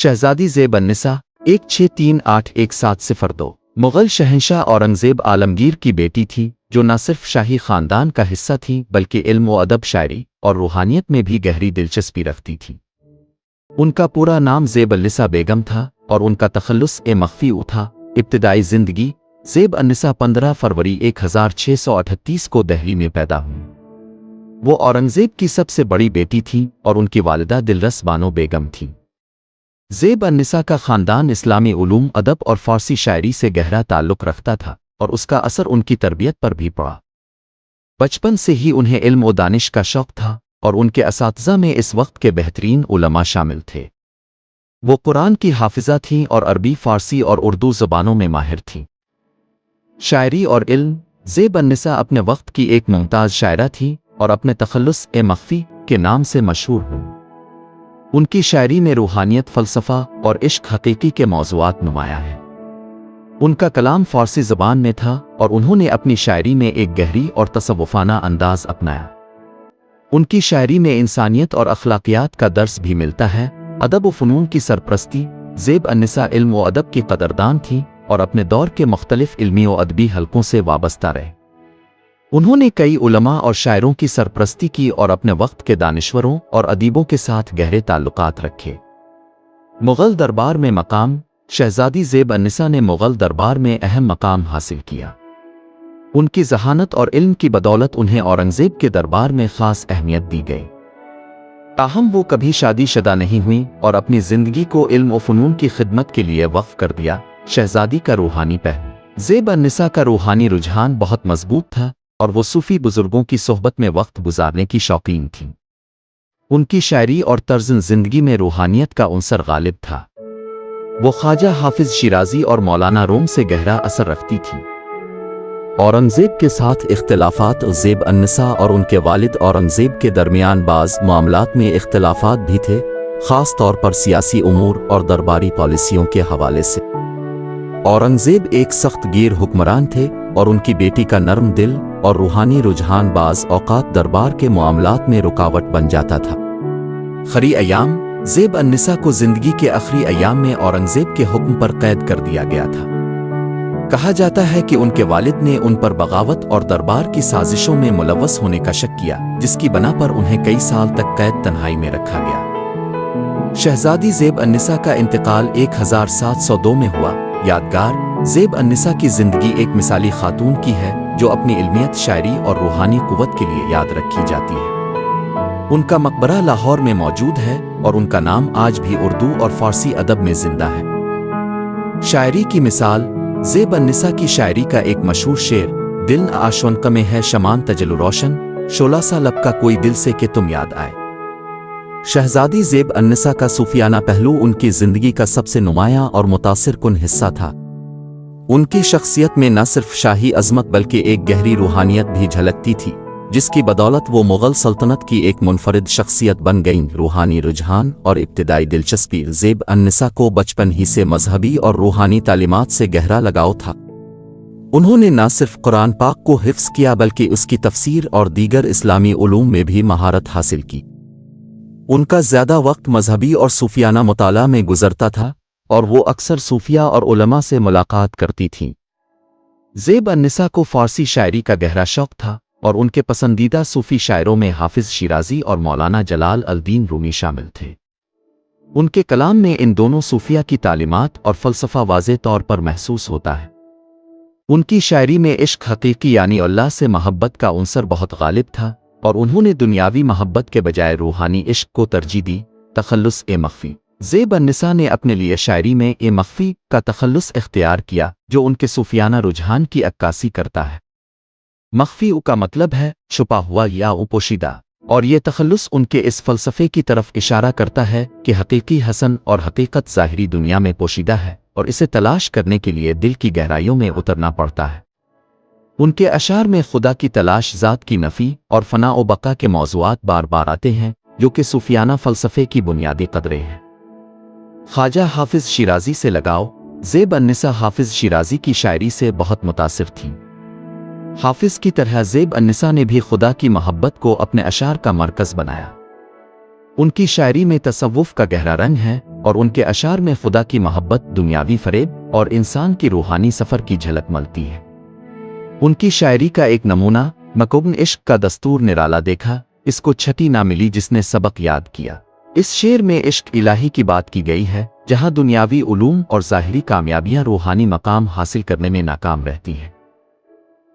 शहजादी ज़ेब अन्निसा 16381702 मुग़ल शहंशाह औरंगज़ेब आलमगीर की बेटी थी, जो न सिर्फ शाही ख़ानदान का हिस्सा थी बल्कि इल्म व अदब, शायरी और रूहानियत में भी गहरी दिलचस्पी रखती थी। उनका पूरा नाम ज़ेब अन्निसा बेगम था और उनका तखल्लुस मख्फी था। इब्तिदाई ज़िंदगी ज़ेब अन्निसा 15 फरवरी 1638 को दिल्ली में पैदा हुई। वो औरंगज़ेब की सबसे बड़ी बेटी थी और उनकी वालिदा दिलरस बानो बेगम थी। ज़ेब अन्निसा का ख़ानदान इस्लामी उलूम, अदब और फ़ारसी शायरी से गहरा ताल्लुक़ रखता था और उसका असर उनकी तरबियत पर भी पड़ा। बचपन से ही उन्हें इल्म व दानिश का शौक़ था और उनके असातिज़ा में इस वक्त के बेहतरीन उलमा शामिल थे। वो कुरान की हाफ़िज़ा थीं और अरबी, फ़ारसी और उर्दू ज़बानों में माहिर थीं। शायरी और इल्म ज़ेब अन्निसा अपने वक्त की एक मुमताज़ शायरा थी और अपने तखल्लुस मख्फी के नाम से मशहूर हुई। उनकी शायरी में रूहानियत, फ़लसफ़ा और इश्क हक़ीक़ी के मौज़ूआत नुमाया है। उनका कलाम फ़ारसी ज़बान में था और उन्होंने अपनी शायरी में एक गहरी और तसव्वुफ़ाना अंदाज़ अपनाया। उनकी शायरी में इंसानियत और अखलाकियात का दर्स भी मिलता है। अदब व फ़नून की सरपरस्ती ज़ेब अन्निसा इल्म व अदब की क़दरदान थीं और अपने दौर के मुख्तलिफ़ इल्मी व अदबी हलकों से वाबस्ता रहे। उन्होंने कई उलमा और शायरों की सरपरस्ती की और अपने वक्त के दानिश्वरों और अदीबों के साथ गहरे ताल्लुकात रखे। मुग़ल दरबार में मकाम शहज़ादी ज़ेब अन्निसा ने मुग़ल दरबार में अहम मकाम हासिल किया। उनकी ज़हानत और इल्म की बदौलत उन्हें औरंगज़ेब के दरबार में ख़ास अहमियत दी गई। ताहम वो कभी शादीशुदा नहीं हुई और अपनी ज़िंदगी को इल्म व फ़नून की खिदमत के लिए वक़्फ़ कर दिया। शहज़ादी का रूहानी पहलू ज़ेब अन्निसा का रूहानी रुझान बहुत मजबूत था और वो सूफ़ी बुज़ुर्गों की सोहबत में वक्त गुजारने की शौकीन थीं। उनकी शायरी और तर्ज़ ज़िंदगी में रूहानियत का उन्सर गालिब था। वो ख्वाजा हाफिज़ शिराज़ी और मौलाना रूम से गहरा असर रखती थीं। औरंगज़ेब के साथ इख्तिलाफ़ात ज़ेब अन्निसा और उनके वालिद औरंगज़ेब के दरमियान बाज़ मामलात में इख्तिलाफ़ात भी थे, ख़ास तौर पर सियासी उमूर और दरबारी पॉलिसियों के हवाले से। औरंगज़ेब एक सख्त गीर हुक्मरान थे और उनकी बेटी का नरम दिल और रूहानी रुझान बाज़ औक़ात दरबार के मामलात में रुकावट बन जाता था। खरी अयाम ज़ेब अन्निसा को ज़िंदगी के आखिरी अयाम में औरंगज़ेब के हुक्म पर कैद कर दिया गया था। कहा जाता है कि उनके वालिद ने उन पर बगावत और दरबार की साजिशों में मुलव्वस होने का शक किया, जिसकी बना पर उन्हें कई साल तक कैद तन्हाई में रखा गया। शहज़ादी ज़ेब अन्निसा का इंतकाल 1702 में हुआ। यादगार ज़ेब अन्निसा की ज़िंदगी एक मिसाली खातून की है जो अपनी इल्मियत, शायरी और रूहानी कुव्वत के लिए याद रखी जाती है। उनका मकबरा लाहौर में मौजूद है और उनका नाम आज भी उर्दू और फ़ारसी अदब में ज़िंदा है। शायरी की मिसाल ज़ेब अन्निसा की शायरी का एक मशहूर शेर दिल आशवनक में है शमान तजलु रोशन, शोला सा लब का कोई दिल से कि तुम याद आए। शहज़ादी ज़ेब अन्निसा का सूफियाना पहलू उनकी ज़िंदगी का सबसे नुमायां और मुतासिर कुन हिस्सा था। उनकी शख्सियत में न सिर्फ शाही अज़मत बल्कि एक गहरी रूहानियत भी झलकती थी, जिसकी बदौलत वो मुग़ल सल्तनत की एक मुनफरिद शख्सियत बन गईं। रूहानी रुझान और इब्तिदाई दिलचस्पी ज़ेब अन्निसा को बचपन ही से मजहबी और रूहानी तालीमात से गहरा लगाव था। उन्होंने न सिर्फ कुरान पाक को हिफ्ज़ किया बल्कि उसकी तफसीर और दीगर इस्लामी उलूम में भी महारत हासिल की। उनका ज़्यादा वक्त मजहबी और सूफियाना मुताला में गुजरता था और वो अक्सर सूफिया और उलमा से मुलाकात करती थीं। ज़ेब अन्निसा को फ़ारसी शायरी का गहरा शौक़ था और उनके पसंदीदा सूफ़ी शायरों में हाफिज़ शिराज़ी और मौलाना जलाल अल-दीन रूमी शामिल थे। उनके कलाम में इन दोनों सूफिया की तालीमात और फ़लसफ़ा वाज़े तौर पर महसूस होता है। उनकी शायरी में इश्क हक़ीक़ी यानी अल्लाह से महब्बत का उन्सर बहुत गालिब था और उन्होंने दुनियावी महब्बत के बजाय रूहानी इश्क को तरजीह दी। तखल्लुस मख्फी ज़ेब अन्निसा ने अपने लिए शायरी में मख्फी का तखल्लुस इख्तियार किया, जो उनके सूफियाना रुझान की अक्कासी करता है। मख्फी का मतलब है छुपा हुआ या पोशीदा, और ये तखल्लुस उनके इस फ़लसफ़े की तरफ इशारा करता है कि हक़ीक़ी हसन और हक़ीक़त ज़ाहिरी दुनिया में पोशीदा है और इसे तलाश करने के लिए दिल की गहराइयों में उतरना पड़ता है। उनके अशार में खुदा की तलाश, ज़ात की नफ़ी और फ़ना व बका के मौज़ूआत बार बार आते हैं, जो कि सूफियाना फ़लसफ़े की बुनियादी क़दरें हैं। ख्वाजा हाफिज़ शिराज़ी से लगाव ज़ेब अन्निसा हाफिज़ शिराज़ी की शायरी से बहुत मुतासिर थीं। हाफिज़ की तरह ज़ेब अन्निसा ने भी खुदा की मोहब्बत को अपने अशार का मरकज़ बनाया। उनकी शायरी में तसव्वुफ़ का गहरा रंग है, और उनके अशार में खुदा की मोहब्बत, दुनियावी फरेब और इंसान की रूहानी सफ़र की झलक मिलती है। उनकी शायरी का एक नमूना, मकबून इश्क का दस्तूर निराला देखा, इसको छठी ना मिली जिसने सबक याद किया। इस शेर में इश्क इलाही की बात की गई है, जहां दुनियावी उलूम और ज़ाहिरी कामयाबियां रूहानी मकाम हासिल करने में नाकाम रहती हैं।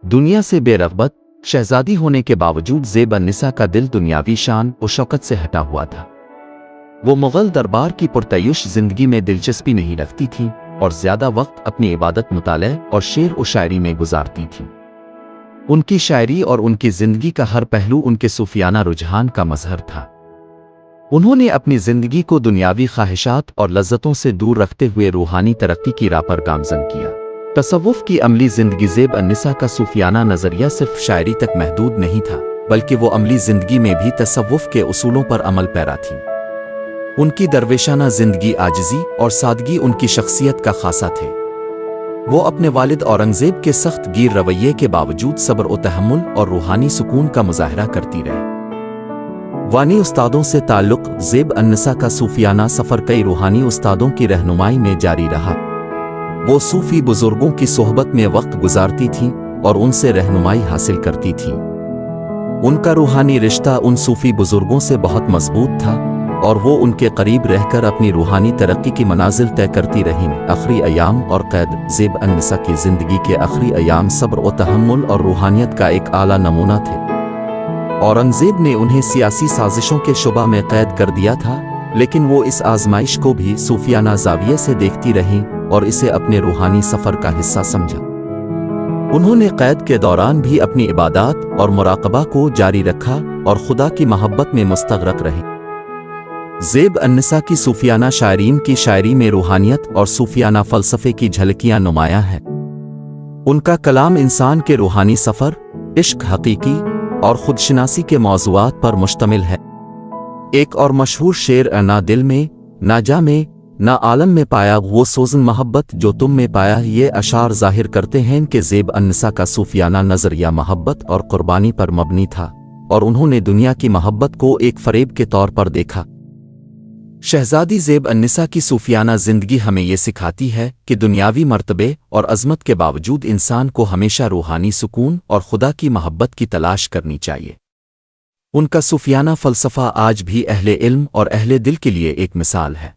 दुनिया से बेरग़बत शहजादी होने के बावजूद ज़ेब अन्निसा का दिल दुनियावी शान और शौकत से हटा हुआ था। वो मुग़ल दरबार की पुरतयुश ज़िंदगी में दिलचस्पी नहीं रखती थी और ज़्यादा वक्त अपनी इबादत, मुताले और शेर व शायरी में गुजारती थी। उनकी शायरी और उनकी ज़िंदगी का हर पहलू उनके सूफियाना रुझान का मज़हर था। उन्होंने अपनी ज़िंदगी को दुनियावी ख्वाहिशात और लज्जतों से दूर रखते हुए रूहानी तरक्की की राह पर गामज़न किया। तसव्वुफ़ की अमली ज़िंदगी ज़ेब अन्निसा का सूफियाना नज़रिया सिर्फ शायरी तक महदूद नहीं था, बल्कि वो अमली ज़िंदगी में भी तसव्वुफ़ के उसूलों पर अमल पैरा थी। उनकी दरवेशाना ज़िंदगी, आजिज़ी और सादगी उनकी शख्सियत का खासा थे। वो अपने वालिद औरंगज़ेब के सख्त गिर रवैये के बावजूद सब्र और तहम्मुल और रूहानी सुकून का मुज़ाहरा करती रहे। वानी उस्तादों से ताल्लुक़, ज़ेब अन्निसा का सूफियाना सफ़र कई रूहानी उस्तादों की रहनुमाई में जारी रहा। वो सूफ़ी बुज़ुर्गों की सोहबत में वक्त गुजारती थीं और उनसे रहनुमाई हासिल करती थीं। उनका रूहानी रिश्ता उन सूफ़ी बुज़ुर्गों से बहुत मज़बूत था और वो उनके करीब रहकर अपनी रूहानी तरक्की की मनाजिल तय करती रहीं। आखिरी अयाम और क़ैद, ज़ेब अन्निसा की ज़िंदगी के आखिरी अयाम सब्र और तहम्मुल और रूहानियत का एक आला नमूना थे। औरंगज़ेब ने उन्हें सियासी साजिशों के शुबा में कैद कर दिया था, लेकिन वो इस आजमाइश को भी सूफियाना ज़ाविये से देखती रहीं और इसे अपने रूहानी सफ़र का हिस्सा समझा। उन्होंने कैद के दौरान भी अपनी इबादत और मुराक़बा को जारी रखा और खुदा की मोहब्बत में मुस्तग़रक़ रहीं। ज़ेब अन्निसा की सूफियाना शायरीन की शायरी में रूहानियत और सूफियाना फ़लसफ़े की झलकियाँ नुमायाँ हैं। उनका कलाम इंसान के रूहानी सफ़र, इश्क, हक़ीक़ी और खुदशनासी के मौज़ूआत पर मुश्तमिल है। एक और मशहूर शेर, ना दिल में, ना जा में, ना आलम में पाया वो सोज़न मोहब्बत जो तुम में पाया, ये अशार ज़ाहिर करते हैं कि ज़ेब अन्निसा का सूफियाना नज़रिया मोहब्बत और क़ुरबानी पर मबनी था और उन्होंने दुनिया की मोहब्बत को एक फ़रेब के तौर पर देखा। शहज़ादी ज़ेब अन्निसा की सूफियाना ज़िंदगी हमें ये सिखाती है कि दुनियावी मर्तबे और अज़मत के बावजूद इंसान को हमेशा रूहानी सुकून और खुदा की मोहब्बत की तलाश करनी चाहिए। उनका सूफियाना फ़लसफ़ा आज भी अहले इल्म और अहले दिल के लिए एक मिसाल है।